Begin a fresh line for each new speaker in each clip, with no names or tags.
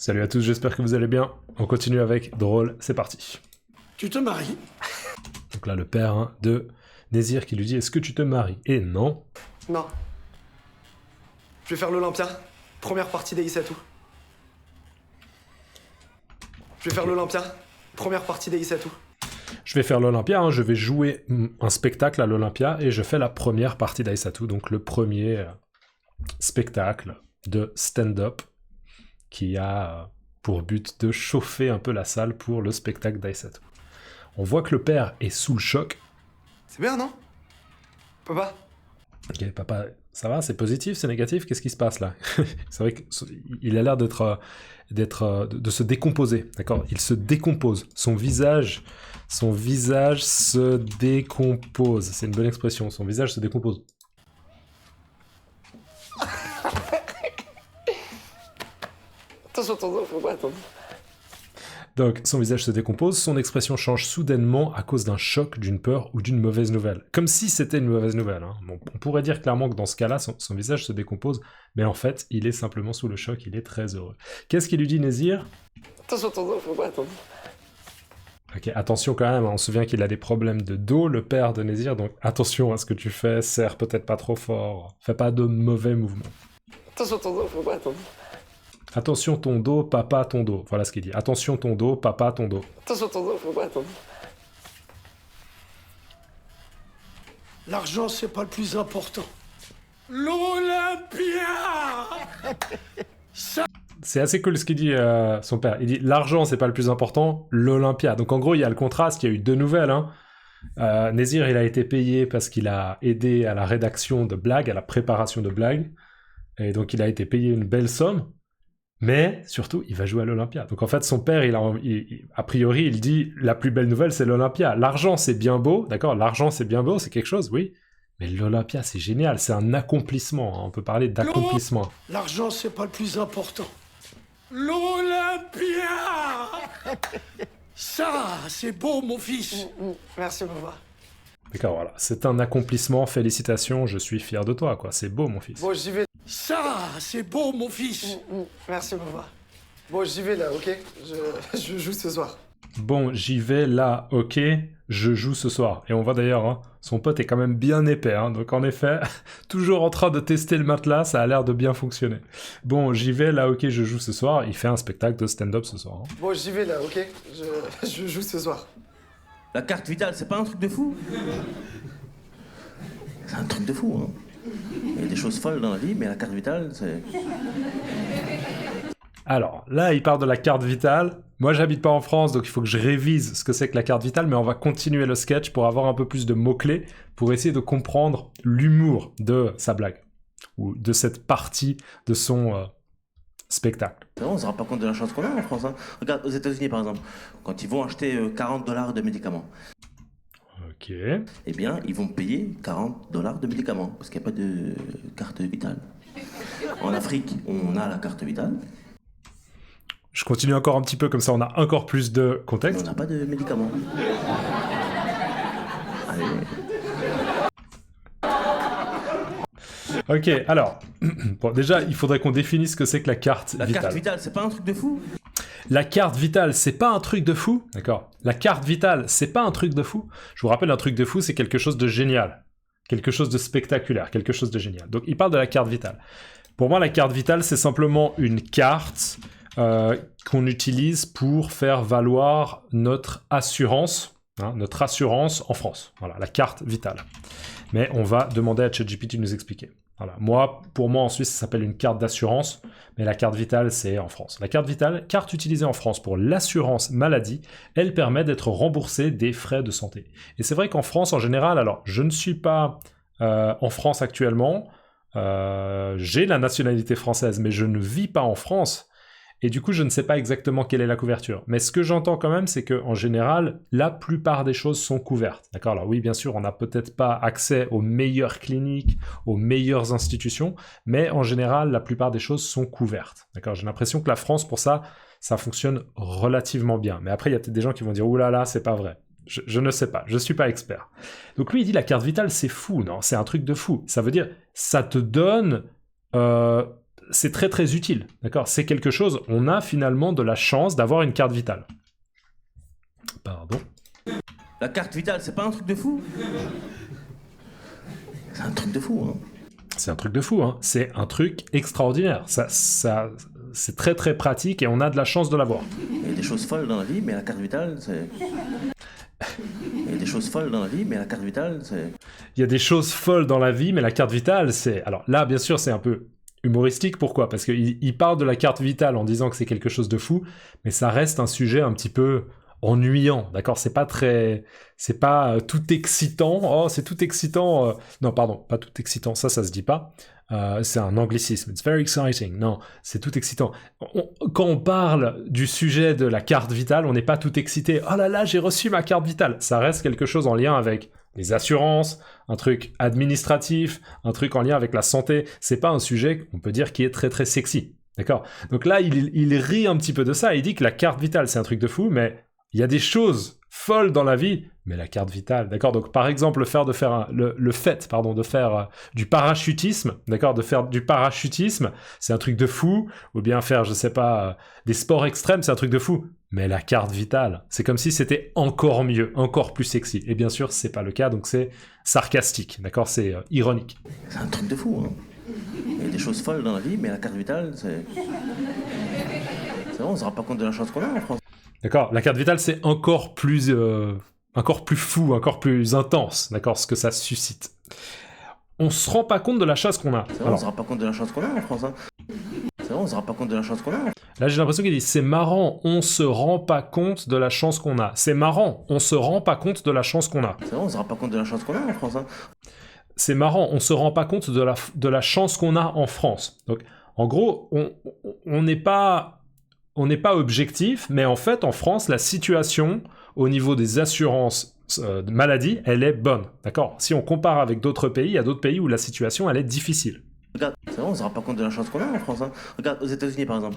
Salut à tous, j'espère que vous allez bien. On continue avec Drôle, c'est parti.
Tu te maries?
Donc là, le père de Nézir qui lui dit « Est-ce que tu te maries ?» Et non.
Non. Je vais faire l'Olympia. Première partie d'Aïssatou. Je vais faire l'Olympia. Première partie d'Aïssatou.
Je vais faire l'Olympia, je vais jouer un spectacle à l'Olympia et je fais la première partie d'Aïssatou, donc le premier spectacle de stand-up qui a pour but de chauffer un peu la salle pour le spectacle d'Aïssatou. On voit que le père est sous le choc.
C'est bien, non? Papa?
Ok, papa, ça va? C'est positif? C'est négatif? Qu'est-ce qui se passe là? C'est vrai qu'il a l'air de se décomposer, d'accord? Il se décompose. Son visage se décompose. C'est une bonne expression. Son visage se décompose.
Attention, faut pas attendre.
Donc, son visage se décompose, son expression change soudainement à cause d'un choc, d'une peur ou d'une mauvaise nouvelle. Comme si c'était une mauvaise nouvelle. Bon, on pourrait dire clairement que dans ce cas-là, son visage se décompose, mais en fait, il est simplement sous le choc, il est très heureux. Qu'est-ce qu'il lui dit, Nézir?
Attention, faut pas attendre.
Ok, attention quand même, on se souvient qu'il a des problèmes de dos, le père de Nézir, donc attention à ce que tu fais, serre peut-être pas trop fort, fais pas de mauvais mouvements.
Attention, faut pas attendre.
Attention ton dos, papa ton dos. Voilà ce qu'il dit. Attention ton dos, papa ton dos.
Attention, faut pas attendre.
L'argent, c'est pas le plus important. L'Olympia!
C'est assez cool ce qu'il dit son père. Il dit l'argent c'est pas le plus important, l'Olympia. Donc en gros il y a le contraste, il y a eu deux nouvelles. Nézir il a été payé parce qu'il a aidé à la rédaction de blagues, à la préparation de blagues. Et donc il a été payé une belle somme. Mais surtout, il va jouer à l'Olympia. Donc en fait, son père, a priori, il dit la plus belle nouvelle, c'est l'Olympia. L'argent, c'est bien beau, d'accord? L'argent, c'est bien beau, c'est quelque chose, oui. Mais l'Olympia, c'est génial, c'est un accomplissement. On peut parler d'accomplissement.
L'argent, c'est pas le plus important. L'Olympia! Ça, c'est beau, mon fils.
Merci, papa.
D'accord, voilà. C'est un accomplissement, félicitations, je suis fier de toi, quoi. C'est beau, mon fils.
Bon, j'y vais.
Ça, c'est beau, mon fils.
Merci, papa. Bon, j'y vais là, ok? Je joue ce soir.
Bon, j'y vais là, ok, je joue ce soir. Et on voit d'ailleurs, son pote est quand même bien épais, donc en effet, toujours en train de tester le matelas, ça a l'air de bien fonctionner. Bon, j'y vais là, ok, je joue ce soir, il fait un spectacle de stand-up ce soir.
Bon, j'y vais là, ok? Je joue ce soir.
La carte vitale, c'est pas un truc de fou? C'est un truc de fou, Il y a des choses folles dans la vie, mais la carte vitale, c'est...
Alors, là, il parle de la carte vitale. Moi, j'habite pas en France, donc il faut que je révise ce que c'est que la carte vitale, mais on va continuer le sketch pour avoir un peu plus de mots-clés, pour essayer de comprendre l'humour de sa blague, ou de cette partie de son spectacle.
On se rend pas compte de la chance qu'on a en France. Regarde, aux États-Unis, par exemple, quand ils vont acheter $40 de médicaments,
Ok.
eh bien, ils vont payer $40 de médicaments, parce qu'il n'y a pas de carte vitale. En Afrique, on a la carte vitale.
Je continue encore un petit peu, comme ça on a encore plus de
Mais
contexte.
on n'a pas de médicaments. Allez.
Ok, alors, bon, déjà, il faudrait qu'on définisse ce que c'est que la carte
La
vitale.
carte vitale, c'est pas un truc de fou?
La carte vitale, c'est pas un truc de fou, d'accord? La carte vitale, c'est pas un truc de fou. Je vous rappelle, un truc de fou, c'est quelque chose de génial, quelque chose de spectaculaire, quelque chose de génial. Donc, il parle de la carte vitale. Pour moi, la carte vitale, c'est simplement une carte qu'on utilise pour faire valoir notre assurance en France. Voilà, la carte vitale. Mais on va demander à ChatGPT de nous expliquer. Voilà. Pour moi, en Suisse, ça s'appelle une carte d'assurance, mais la carte vitale, c'est en France. La carte vitale, carte utilisée en France pour l'assurance maladie, elle permet d'être remboursée des frais de santé. Et c'est vrai qu'en France, en général, alors, je ne suis pas en France actuellement, j'ai la nationalité française, mais je ne vis pas en France, et du coup, je ne sais pas exactement quelle est la couverture. Mais ce que j'entends quand même, c'est qu'en général, la plupart des choses sont couvertes. D'accord? Alors oui, bien sûr, on n'a peut-être pas accès aux meilleures cliniques, aux meilleures institutions, mais en général, la plupart des choses sont couvertes. D'accord? J'ai l'impression que la France, pour ça, ça fonctionne relativement bien. Mais après, il y a peut-être des gens qui vont dire « Ouh là là, c'est pas vrai ». Je ne sais pas, je suis pas expert. Donc lui, il dit la carte vitale, c'est fou, non? C'est un truc de fou. Ça veut dire, ça te donne c'est très très utile, d'accord? C'est quelque chose, on a finalement de la chance d'avoir une carte vitale. Pardon.
La carte vitale, c'est pas un truc de fou? C'est un truc de fou, hein.
C'est un truc de fou, hein. C'est un truc extraordinaire. C'est très très pratique et on a de la chance de l'avoir.
Il y a des choses folles dans la vie, mais la carte vitale, c'est... Il y a des choses folles dans la vie, mais la carte vitale, c'est...
Il y a des choses folles dans la vie, mais la carte vitale, c'est... Alors là, bien sûr, c'est un peu humoristique. Pourquoi? Parce qu'il parle de la carte vitale en disant que c'est quelque chose de fou, mais ça reste un sujet un petit peu ennuyant, d'accord? C'est pas tout excitant. Oh, c'est tout excitant. Non, pardon, pas tout excitant. Ça se dit pas. C'est un anglicisme. It's very exciting. Non, c'est tout excitant. Quand on parle du sujet de la carte vitale, on n'est pas tout excité. Oh là là, j'ai reçu ma carte vitale. Ça reste quelque chose en lien avec les assurances, un truc administratif, un truc en lien avec la santé. C'est pas un sujet, on peut dire, qui est très très sexy. D'accord? Donc là, il rit un petit peu de ça. Il dit que la carte vitale, c'est un truc de fou, mais il y a des choses folles dans la vie, mais la carte vitale, d'accord? Donc par exemple, le fait de faire du parachutisme, d'accord? De faire du parachutisme, c'est un truc de fou, ou bien faire, je sais pas, des sports extrêmes, c'est un truc de fou. Mais la carte vitale, c'est comme si c'était encore mieux, encore plus sexy. Et bien sûr, c'est pas le cas, donc c'est sarcastique, d'accord? C'est ironique.
C'est un truc de fou, hein. Il y a des choses folles dans la vie, mais la carte vitale, c'est... C'est vrai, on se rend pas compte de la chance qu'on a en France.
D'accord, la carte vitale, c'est encore plus fou, encore plus intense, d'accord, ce que ça suscite. On se rend pas compte de la chance qu'on a.
C'est vrai, on se rend pas compte de la chance qu'on a en France, hein. C'est vrai, on se rend pas compte de la chance qu'on a.
Là, j'ai l'impression qu'il dit, c'est marrant, on se rend pas compte de la chance qu'on a. C'est marrant, on se rend pas compte de la chance qu'on a.
C'est vrai, on se rend pas compte de la chance qu'on a en France, hein.
C'est marrant, on se rend pas compte de la chance qu'on a en France. Donc, en gros, on n'est pas objectif, mais en fait, en France, la situation au niveau des assurances de maladie, elle est bonne, d'accord? Si on compare avec d'autres pays, il y a d'autres pays où la situation, elle est difficile.
Regarde, c'est vrai, on se rend pas compte de la chance qu'on a en France, hein. Regarde, aux États-Unis, par exemple.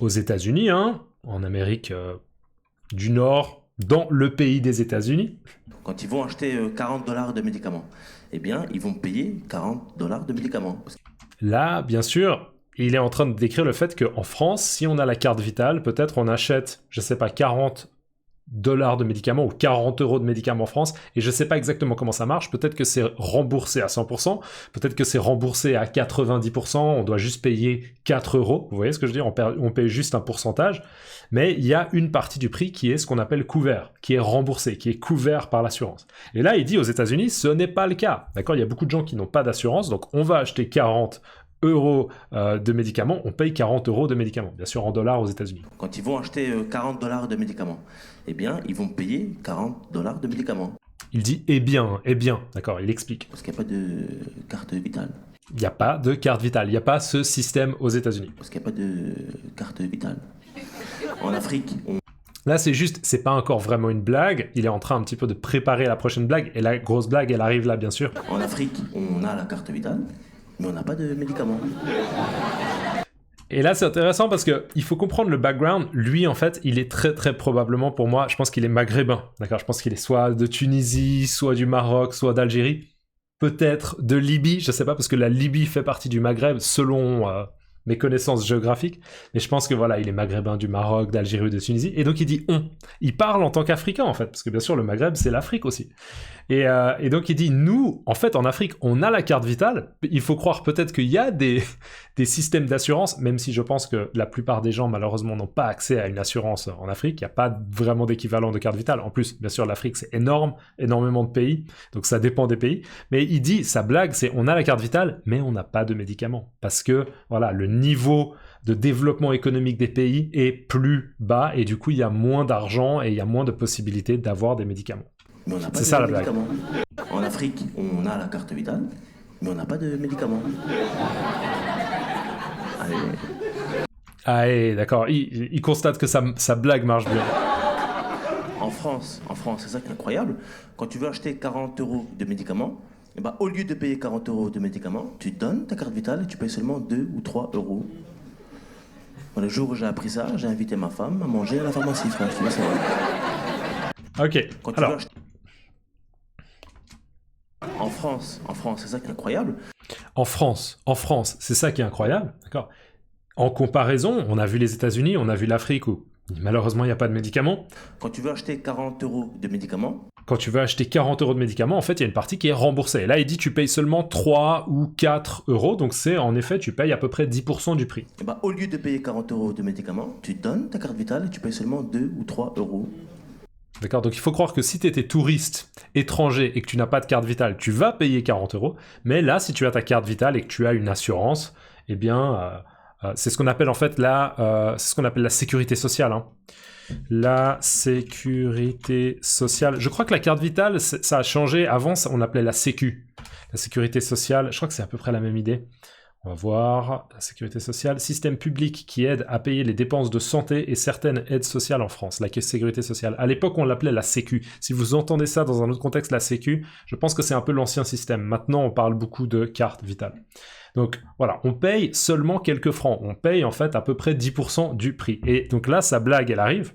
Aux États-Unis, hein, en Amérique du Nord, dans le pays des États-Unis.
Quand ils vont acheter $40 de médicaments, eh bien, ils vont payer $40 de médicaments.
Là, bien sûr, il est en train de décrire le fait qu'en France, si on a la carte vitale, peut-être on achète, je sais pas, $40 de médicaments ou 40 € de médicaments en France, et je sais pas exactement comment ça marche, peut-être que c'est remboursé à 100%, peut-être que c'est remboursé à 90%, on doit juste payer 4 €, vous voyez ce que je veux dire, on paye juste un pourcentage, mais il y a une partie du prix qui est ce qu'on appelle couvert, qui est remboursé, qui est couvert par l'assurance. Et là, il dit aux États-Unis, ce n'est pas le cas, d'accord? Il y a beaucoup de gens qui n'ont pas d'assurance, donc on va acheter 40 € de médicaments, on paye 40 € de médicaments, bien sûr en dollars aux États-Unis.
Quand ils vont acheter $40 de médicaments, eh bien, ils vont payer $40 de médicaments.
Il dit eh bien, d'accord, il explique.
Parce qu'il n'y a pas de carte vitale.
Il n'y a pas de carte vitale, il n'y a pas ce système aux États-Unis.
Parce qu'il n'y a pas de carte vitale. En Afrique,
Là, c'est pas encore vraiment une blague, il est en train un petit peu de préparer la prochaine blague, et la grosse blague, elle arrive là, bien sûr.
En Afrique, on a la carte vitale, mais on n'a pas de médicaments.
Et là, c'est intéressant parce que il faut comprendre le background. Lui, en fait, il est très, très probablement, pour moi, je pense qu'il est maghrébin. D'accord? Je pense qu'il est soit de Tunisie, soit du Maroc, soit d'Algérie. Peut-être de Libye, je sais pas, parce que la Libye fait partie du Maghreb, selon mes connaissances géographiques. Mais je pense que voilà, il est maghrébin du Maroc, d'Algérie ou de Tunisie. Et donc, il dit on. Il parle en tant qu'Africain, en fait. Parce que bien sûr, le Maghreb, c'est l'Afrique aussi. Et donc, il dit, nous, en fait, en Afrique, on a la carte vitale. Il faut croire peut-être qu'il y a des systèmes d'assurance, même si je pense que la plupart des gens, malheureusement, n'ont pas accès à une assurance en Afrique. Il n'y a pas vraiment d'équivalent de carte vitale. En plus, bien sûr, l'Afrique, c'est énorme, énormément de pays. Donc, ça dépend des pays. Mais il dit, sa blague, c'est, on a la carte vitale, mais on n'a pas de médicaments. Parce que, voilà, le niveau de développement économique des pays est plus bas. Et du coup, il y a moins d'argent et il y a moins de possibilités d'avoir des médicaments.
Mais on n'a pas
C'est
de
ça la blague.
médicaments. En Afrique, on a la carte vitale, mais on n'a pas de médicaments.
Ah, d'accord. Il constate que sa blague marche bien.
En France, c'est ça qui est incroyable. Quand tu veux acheter 40 € de médicaments, eh ben, au lieu de payer 40 € de médicaments, tu donnes ta carte vitale et tu payes seulement 2 ou 3 €. Le jour où j'ai appris ça, j'ai invité ma femme à manger à la pharmacie, frère. Tu vois, c'est vrai.
Ok,
Quand tu
alors...
veux acheter... En France, c'est ça qui est incroyable.
En France, c'est ça qui est incroyable, d'accord? En comparaison, on a vu les États-Unis, on a vu l'Afrique où malheureusement il n'y a pas de médicaments.
Quand tu veux acheter 40 € de médicaments,
Quand tu veux acheter 40 € de médicaments, en fait, il y a une partie qui est remboursée. Là, il dit tu payes seulement 3 ou 4 €, donc c'est en effet, tu payes à peu près 10% du prix.
eh ben, au lieu de payer 40 € de médicaments, tu donnes ta carte vitale et tu payes seulement 2 ou 3 €.
D'accord? Donc il faut croire que si tu étais touriste, étranger et que tu n'as pas de carte vitale, tu vas payer 40 €. Mais là, si tu as ta carte vitale et que tu as une assurance, eh bien, c'est ce qu'on appelle en fait c'est ce qu'on appelle la sécurité sociale. Hein. La sécurité sociale. Je crois que la carte vitale, ça a changé. Avant, on appelait la sécu. La sécurité sociale, je crois que c'est à peu près la même idée. On va voir. La sécurité sociale, système public qui aide à payer les dépenses de santé et certaines aides sociales en France. La sécurité sociale. À l'époque, on l'appelait la sécu. Si vous entendez ça dans un autre contexte, la sécu, je pense que c'est un peu l'ancien système. Maintenant, on parle beaucoup de carte vitale. Donc voilà, on paye seulement quelques francs. On paye en fait à peu près 10% du prix. Et donc là, sa blague, elle arrive.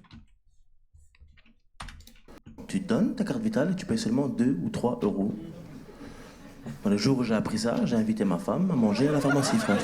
Tu donnes ta carte vitale et tu payes seulement 2 ou 3 €. Bon, le jour où j'ai appris ça, j'ai invité ma femme à manger à la pharmacie, frère.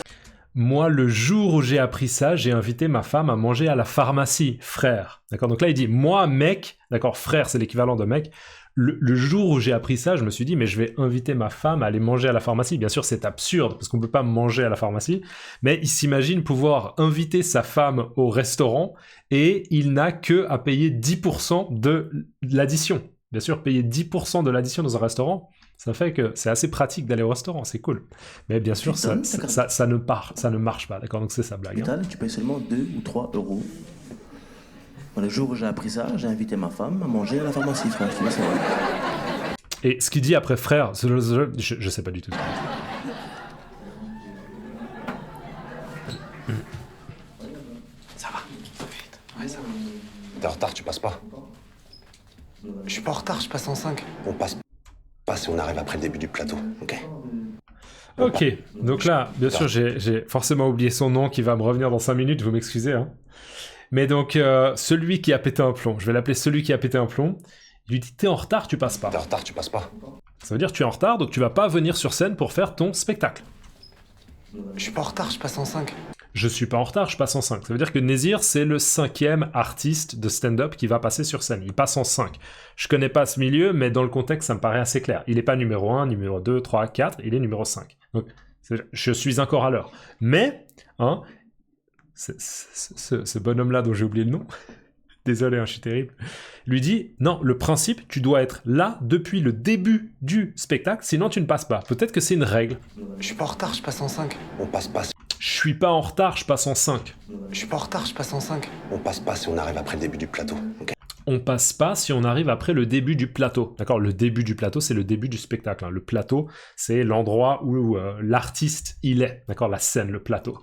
Moi, le jour où j'ai appris ça, j'ai invité ma femme à manger à la pharmacie, frère. D'accord? Donc là, il dit, moi, mec, d'accord, frère, c'est l'équivalent de mec. Le jour où j'ai appris ça, je me suis dit, mais je vais inviter ma femme à aller manger à la pharmacie. Bien sûr, c'est absurde, parce qu'on ne peut pas manger à la pharmacie. Mais il s'imagine pouvoir inviter sa femme au restaurant et il n'a que à payer 10% de l'addition. Bien sûr, payer 10% de l'addition dans un restaurant, ça fait que c'est assez pratique d'aller au restaurant, c'est cool. Mais bien sûr, ça ne marche pas, d'accord? Donc c'est sa blague.
Vitale, tu payes seulement 2 ou 3 €. Bon, le jour où j'ai appris ça, j'ai invité ma femme à manger à la pharmacie, frère. Tu vois, c'est vrai.
Et ce qu'il dit après frère, je sais pas du tout.
Ça va. Vite. Ouais, ça va.
T'es en retard, tu passes pas.
Je suis pas en retard, je passe en 5.
On passe pas si on arrive après le début du plateau, ok?
Ok, donc là, bien sûr, j'ai forcément oublié son nom qui va me revenir dans 5 minutes, vous m'excusez. Hein. Mais donc, celui qui a pété un plomb, je vais l'appeler celui qui a pété un plomb, il lui dit « T'es en retard, tu passes pas
T'es en retard, tu passes pas. ».
Ça veut dire que tu es en retard, donc tu vas pas venir sur scène pour faire ton spectacle.
Je suis pas en retard, je passe en 5.
Je suis pas en retard, je passe en 5. Ça veut dire que Nézir, c'est le 5e artiste de stand-up qui va passer sur scène. Il passe en 5. Je connais pas ce milieu, mais dans le contexte, ça me paraît assez clair. Il est pas numéro 1, numéro 2, 3, 4, il est numéro 5. Donc, je suis encore à l'heure. Mais, hein, ce bonhomme-là dont j'ai oublié le nom, désolé, hein, je suis terrible, lui dit, non, le principe, tu dois être là depuis le début du spectacle, sinon tu ne passes pas. Peut-être que c'est une règle.
Je suis pas en retard, je passe en 5.
On passe pas
Je suis pas en retard, je passe en 5.
Je suis pas en retard, je passe en 5.
On passe pas si on arrive après le début du plateau, ok?
On passe pas si on arrive après le début du plateau. D'accord? Le début du plateau, c'est le début du spectacle. Hein. Le plateau, c'est l'endroit où l'artiste, il est. D'accord? La scène, le plateau.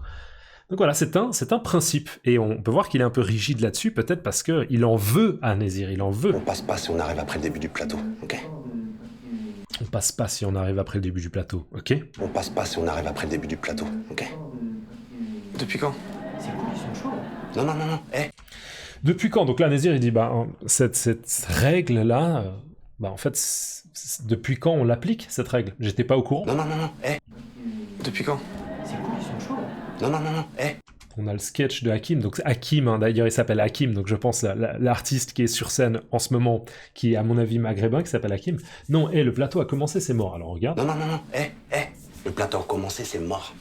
Donc voilà, c'est un principe. Et on peut voir qu'il est un peu rigide là-dessus, peut-être parce qu'il en veut à Nézir, il en veut.
On passe pas si on arrive après le début du plateau, ok?
On passe pas si on arrive après le début du plateau, ok?
On passe pas si on arrive après le début du plateau, ok?
Depuis quand?
Non, non, non, non,
Depuis quand? Donc là, Nézir, il dit, cette règle-là, en fait, depuis quand on l'applique, cette règle? J'étais pas au courant.
Non, non, non, non,
Depuis quand?
Non, non, non, non,
On a le sketch de Hakim, donc Hakim, hein, d'ailleurs il s'appelle Hakim, donc je pense l'artiste qui est sur scène en ce moment, qui est à mon avis maghrébin, qui s'appelle Hakim. Non, le plateau a commencé, c'est mort, alors regarde.
Non, non, non, non, le plateau a commencé, c'est mort.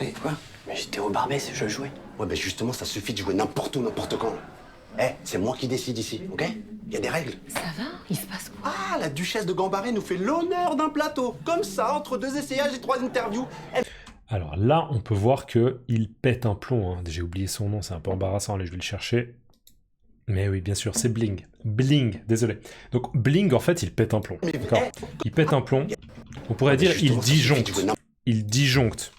Mais quoi? Mais j'étais au Barbès, je jouais.
Ouais, ben justement, ça suffit de jouer n'importe où, n'importe quand. C'est moi qui décide ici, ok? Il y a des règles.
Ça va? Il se passe quoi?
Ah, la duchesse de Gambaré nous fait l'honneur d'un plateau. Comme ça, entre 2 essayages et 3 interviews.
Alors là, on peut voir qu'il pète un plomb. Hein. J'ai oublié son nom, c'est un peu embarrassant. Allez, je vais le chercher. Mais oui, bien sûr, c'est Bling. Bling, désolé. Donc Bling, en fait, il pète un plomb. D'accord? Il pète un plomb. On pourrait dire il disjoncte. Il disjoncte.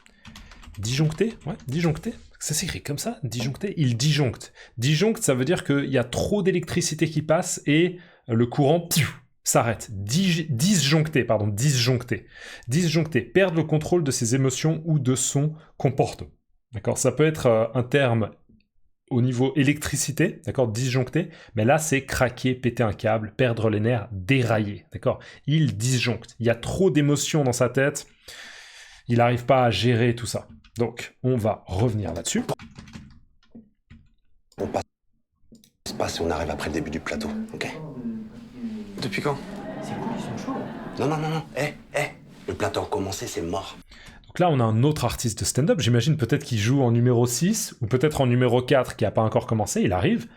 Disjoncté? Ouais, disjoncté. Ça s'écrit comme ça, disjoncté. Il disjoncte. Disjoncte, ça veut dire qu'il y a trop d'électricité qui passe et le courant s'arrête. Disjoncté, pardon, disjoncté. Disjoncté, perdre le contrôle de ses émotions ou de son comportement. D'accord? Ça peut être un terme au niveau électricité, d'accord? Disjoncté, mais là c'est craquer, péter un câble, perdre les nerfs, dérailler, d'accord? Il disjoncte. Il y a trop d'émotions dans sa tête. Il n'arrive pas à gérer tout ça. Donc, on va revenir là-dessus.
On passe et on arrive après le début du plateau, ok?
Depuis quand?
Non, non, non, non. Le plateau a commencé, c'est mort.
Donc là, on a un autre artiste de stand-up. J'imagine peut-être qu'il joue en numéro 6 ou peut-être en numéro 4 qui n'a pas encore commencé. Il arrive.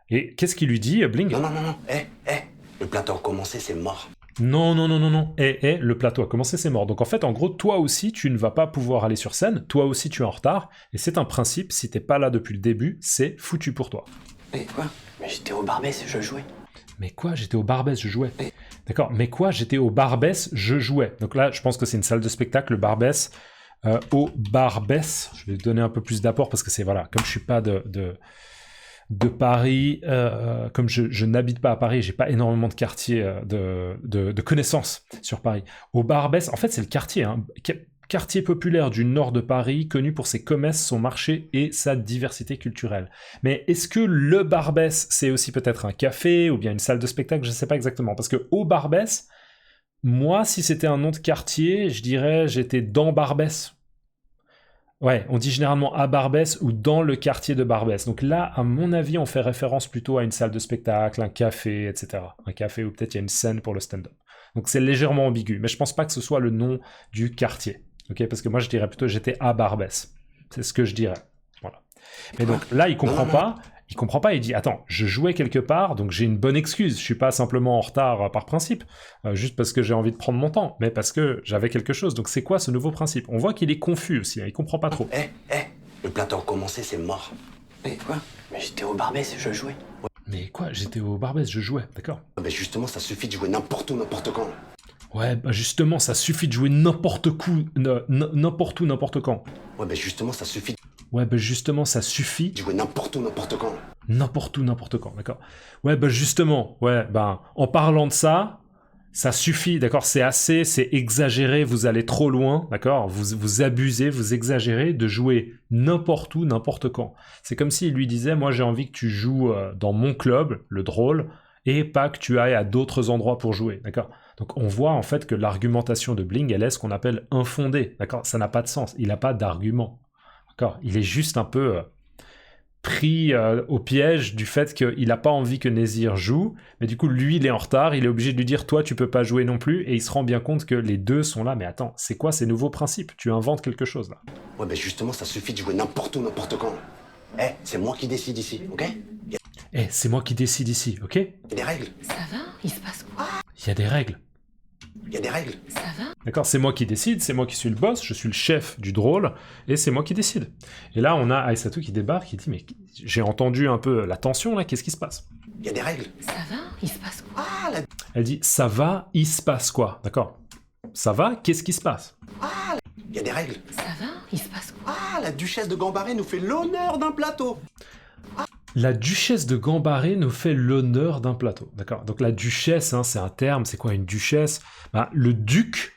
Et qu'est-ce qu'il lui dit, Bling?
Non, non, non, non. Le plateau a commencé, c'est mort.
Non, non, non, non, non. Le plateau a commencé, c'est mort. Donc en fait, en gros, toi aussi, tu ne vas pas pouvoir aller sur scène. Toi aussi, tu es en retard. Et c'est un principe, si t'es pas là depuis le début, c'est foutu pour toi.
Mais quoi? Mais j'étais au Barbès, je jouais.
Mais quoi? J'étais au Barbès, je jouais. D'accord, mais quoi? J'étais au Barbès, je jouais. Donc là, je pense que c'est une salle de spectacle, le Barbès. Au Barbès, je vais donner un peu plus d'apport parce que c'est, voilà, comme je suis pas de Paris, comme je n'habite pas à Paris, j'ai pas énormément de quartiers de connaissances sur Paris. Au Barbès, en fait, c'est le quartier, hein, quartier populaire du nord de Paris, connu pour ses commerces, son marché et sa diversité culturelle. Mais est-ce que le Barbès, c'est aussi peut-être un café ou bien une salle de spectacle? Je ne sais pas exactement. Parce que au Barbès, moi, si c'était un nom de quartier, je dirais j'étais dans Barbès. Ouais, on dit généralement à Barbès ou dans le quartier de Barbès. Donc là, à mon avis, on fait référence plutôt à une salle de spectacle, un café, etc. Un café où peut-être il y a une scène pour le stand-up. Donc c'est légèrement ambigu, mais je pense pas que ce soit le nom du quartier. Ok, parce que moi je dirais plutôt j'étais à Barbès. C'est ce que je dirais. Voilà. Mais donc là, il comprend pas. Il comprend pas, il dit attends, je jouais quelque part, donc j'ai une bonne excuse. Je suis pas simplement en retard par principe, juste parce que j'ai envie de prendre mon temps, mais parce que j'avais quelque chose. Donc c'est quoi ce nouveau principe? On voit qu'il est confus aussi, hein, il comprend pas trop.
Le plateau a commencé, c'est mort.
Mais quoi? Mais j'étais au Barbès, je jouais.
Mais quoi? J'étais au Barbès, je jouais, d'accord.
Mais justement, ça suffit de jouer n'importe où, n'importe quand.
Ouais, bah justement, ça suffit de jouer n'importe où, n'importe où, n'importe quand.
Ouais, mais justement, ça suffit
Ouais, bah justement, ça suffit
de jouer n'importe où, n'importe quand.
N'importe où, n'importe quand, d'accord. Ouais, bah justement, ouais, ben, en parlant de ça, ça suffit, d'accord, c'est assez, c'est exagéré, vous allez trop loin, d'accord, vous abusez, vous exagérez de jouer n'importe où, n'importe quand. C'est comme s'il lui disait, moi j'ai envie que tu joues dans mon club, le drôle, et pas que tu ailles à d'autres endroits pour jouer, d'accord. Donc on voit en fait que l'argumentation de Bling, elle est ce qu'on appelle infondée, d'accord, ça n'a pas de sens, il n'a pas d'argument, d'accord, il est juste un peu... pris au piège du fait qu'il n'a pas envie que Nézir joue, mais du coup lui il est en retard, il est obligé de lui dire toi tu peux pas jouer non plus, et il se rend bien compte que les deux sont là, mais attends, c'est quoi ces nouveaux principes? Tu inventes quelque chose là.
Ouais, mais justement, ça suffit de jouer n'importe où, n'importe quand. C'est moi qui décide ici, ok?
C'est moi qui décide ici, ok?
Il y a des règles.
Ça va? Il se passe quoi?
Il y a des règles.
Il y a des règles.
Ça va?
D'accord, c'est moi qui décide, c'est moi qui suis le boss, je suis le chef du drôle, et c'est moi qui décide. Et là, on a Aïssatou qui débarque, qui dit, mais j'ai entendu un peu la tension là, qu'est-ce qui se passe?
Il y a des règles.
Ça va? Il se passe quoi?
Elle dit, ça va, il se passe quoi? D'accord. Ça va, qu'est-ce qui se passe?
Il y a des règles.
Ça va? Il se passe quoi?
La duchesse de Gambaré nous fait l'honneur d'un plateau.
La duchesse de Gambaré nous fait l'honneur d'un plateau, d'accord. Donc la duchesse, hein, c'est un terme, c'est quoi une duchesse? Le duc,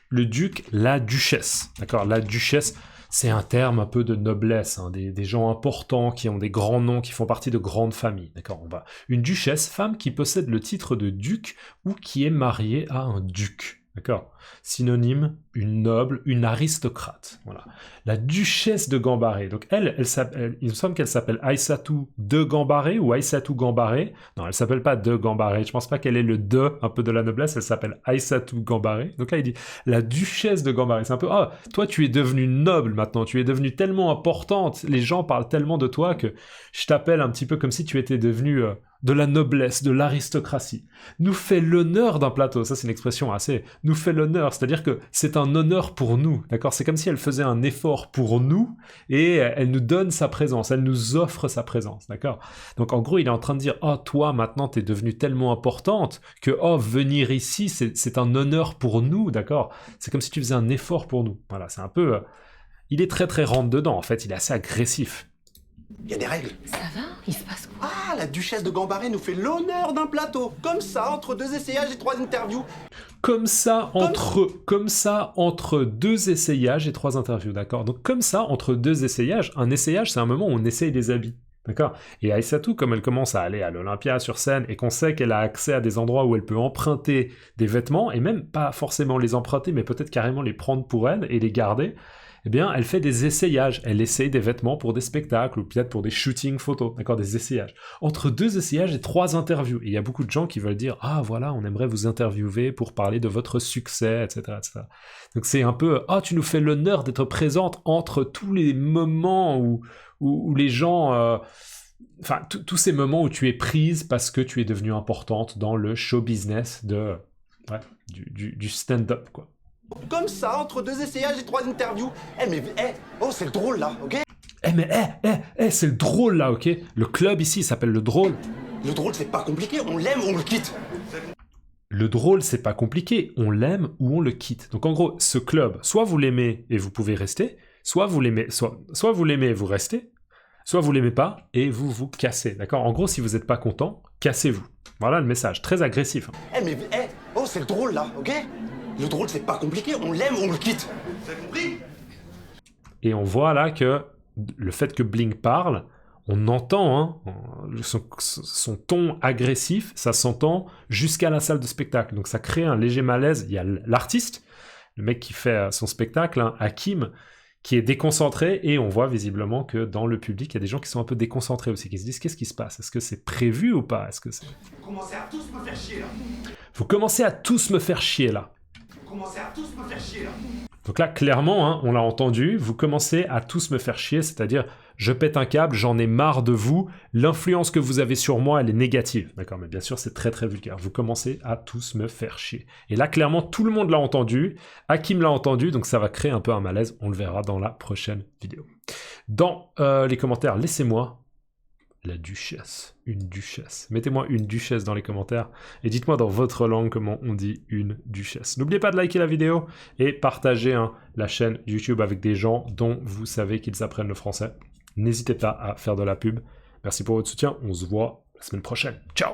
la duchesse, d'accord. La duchesse, c'est un terme un peu de noblesse, hein, des gens importants qui ont des grands noms, qui font partie de grandes familles, d'accord. Une duchesse, femme qui possède le titre de duc ou qui est mariée à un duc, d'accord. Synonyme, une noble, une aristocrate, voilà. La duchesse de Gambaré, donc il me semble qu'elle s'appelle Aïssatou de Gambaré ou Aïssatou Gambaré. Non, elle s'appelle pas de Gambaré, je pense pas qu'elle est le de, un peu de la noblesse, elle s'appelle Aïssatou Gambaré. Donc là, il dit, la duchesse de Gambaré, c'est un peu, toi tu es devenue noble maintenant, tu es devenue tellement importante, les gens parlent tellement de toi que je t'appelle un petit peu comme si tu étais devenue... de la noblesse, de l'aristocratie. Nous fait l'honneur d'un plateau, ça c'est une expression assez... Nous fait l'honneur, c'est-à-dire que c'est un honneur pour nous, d'accord? C'est comme si elle faisait un effort pour nous, et elle nous donne sa présence, elle nous offre sa présence, d'accord? Donc en gros, il est en train de dire, toi maintenant t'es devenue tellement importante, que venir ici, c'est un honneur pour nous, d'accord? C'est comme si tu faisais un effort pour nous. Voilà, c'est un peu... il est très très rentre-dedans, en fait, il est assez agressif.
Il y a des règles.
Ça va? Il se passe quoi?
La duchesse de Gambaré nous fait l'honneur d'un plateau. Comme ça, entre 2 essayages et 3 interviews.
Comme ça, entre 2 essayages et 3 interviews, d'accord? Donc comme ça, entre 2 essayages, un essayage, c'est un moment où on essaye des habits, d'accord? Et Aïssatou, comme elle commence à aller à l'Olympia sur scène et qu'on sait qu'elle a accès à des endroits où elle peut emprunter des vêtements, et même pas forcément les emprunter, mais peut-être carrément les prendre pour elle et les garder, eh bien, elle fait des essayages. Elle essaye des vêtements pour des spectacles ou peut-être pour des shootings photos, d'accord, des essayages. Entre 2 essayages et 3 interviews. Et il y a beaucoup de gens qui veulent dire « Ah, voilà, on aimerait vous interviewer pour parler de votre succès, etc. etc. » Donc c'est un peu « Ah, tu nous fais l'honneur d'être présente entre tous les moments où les gens... Enfin, tous ces moments où tu es prise parce que tu es devenue importante dans le show business du stand-up, quoi. »
Comme ça, entre 2 essayages et 3 interviews. Oh, c'est le drôle là, ok?
C'est le drôle là, ok? Le club ici s'appelle le drôle.
Le drôle, c'est pas compliqué, on l'aime, on le quitte.
Le drôle, c'est pas compliqué, on l'aime ou on le quitte. Donc en gros, ce club, soit vous l'aimez et vous pouvez rester, soit vous l'aimez, soit vous l'aimez et vous restez, soit vous l'aimez pas et vous vous cassez, d'accord? En gros, si vous n'êtes pas content, cassez-vous. Voilà le message, très agressif.
Oh, c'est le drôle là, ok? Le drôle, c'est pas compliqué, on l'aime, on le quitte. Vous avez compris?
Et on voit là que le fait que Bling parle, on entend son ton agressif, ça s'entend jusqu'à la salle de spectacle. Donc ça crée un léger malaise. Il y a l'artiste, le mec qui fait son spectacle, Hakim, qui est déconcentré, et on voit visiblement que dans le public, il y a des gens qui sont un peu déconcentrés aussi, qui se disent qu'est-ce qui se passe? Est-ce que c'est prévu ou pas?
Vous commencez à tous me faire chier là.
Vous commencez à tous me faire chier là. Donc là, clairement, on l'a entendu, vous commencez à tous me faire chier, c'est-à-dire, je pète un câble, j'en ai marre de vous, l'influence que vous avez sur moi, elle est négative. D'accord, mais bien sûr, c'est très très vulgaire. Vous commencez à tous me faire chier. Et là, clairement, tout le monde l'a entendu, Hakim l'a entendu, donc ça va créer un peu un malaise, on le verra dans la prochaine vidéo. Dans les commentaires, laissez-moi la duchesse, une duchesse. Mettez-moi une duchesse dans les commentaires et dites-moi dans votre langue comment on dit une duchesse. N'oubliez pas de liker la vidéo et partager la chaîne YouTube avec des gens dont vous savez qu'ils apprennent le français. N'hésitez pas à faire de la pub. Merci pour votre soutien, on se voit la semaine prochaine. Ciao!